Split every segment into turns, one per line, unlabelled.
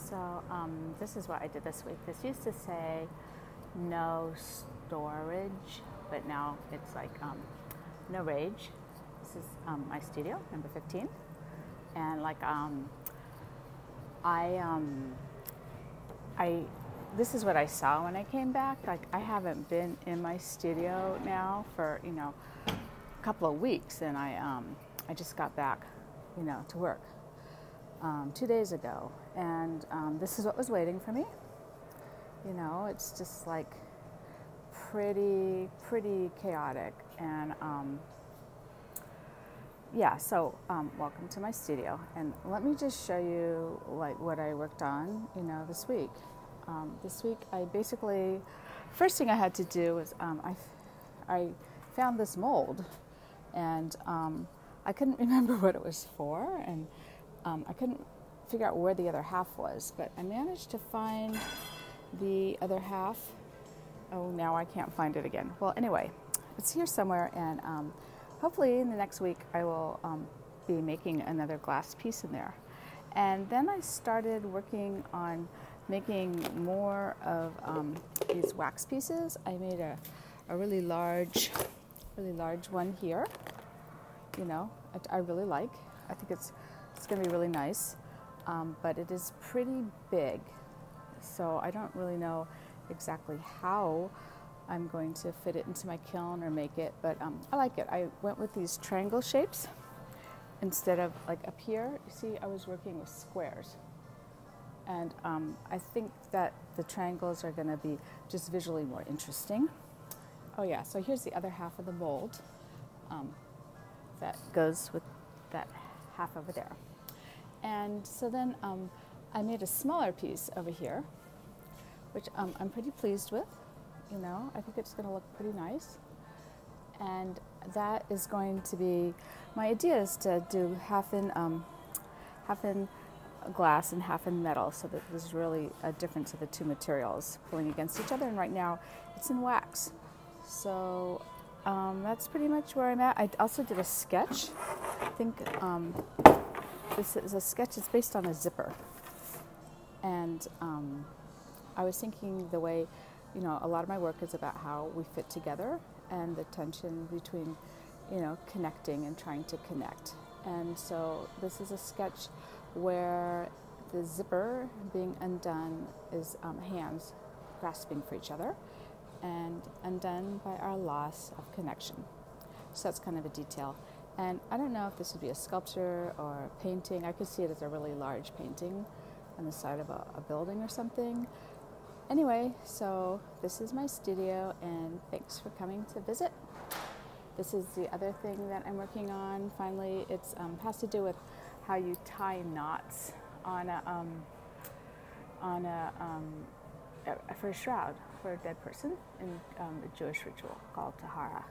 So this is what I did this week. This used to say no storage, but now it's like no rage. This is my studio, number 15. And like this is what I saw when I came back. Like I haven't been in my studio now for a couple of weeks, and I just got back to work 2 days ago, and this is what was waiting for me. It's just like pretty chaotic, and yeah, so welcome to my studio, and let me just show you like what I worked on this week. This week I basically, first thing I had to do was I found this mold, and I couldn't remember what it was for, and I couldn't figure out where the other half was, but I managed to find the other half. Oh, now I can't find it again. Well, anyway, it's here somewhere, and hopefully in the next week I will be making another glass piece in there. And then I started working on making more of these wax pieces. I made a really large one here. I really like. I think it's going to be really nice, but it is pretty big, so I don't really know exactly how I'm going to fit it into my kiln or make it, but I like it. I went with these triangle shapes instead of like up here. You see, I was working with squares, and I think that the triangles are going to be just visually more interesting. Oh yeah, so here's the other half of the mold that goes with that half over there. And so then I made a smaller piece over here, which I'm pretty pleased with. I think it's going to look pretty nice. And that is going to be, my idea is to do half in glass and half in metal, so that there's really a difference of the two materials pulling against each other. And right now it's in wax. So that's pretty much where I'm at. I also did a sketch. I think this is a sketch. It's based on a zipper. And I was thinking the way, a lot of my work is about how we fit together and the tension between, connecting and trying to connect. And so this is a sketch where the zipper being undone is hands grasping for each other, and undone by our loss of connection. So that's kind of a detail. And I don't know if this would be a sculpture or a painting. I could see it as a really large painting on the side of a building or something. Anyway, so this is my studio, and thanks for coming to visit. This is the other thing that I'm working on. Finally, it's has to do with how you tie knots on for a shroud for a dead person in a Jewish ritual called tahara.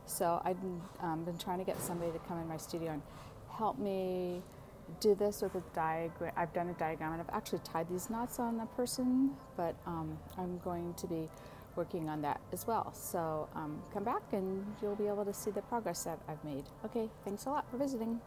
So I've been trying to get somebody to come in my studio and help me do this with a diagram. I've done a diagram, and I've actually tied these knots on the person, but I'm going to be working on that as well. So come back and you'll be able to see the progress that I've made. Okay, thanks a lot for visiting.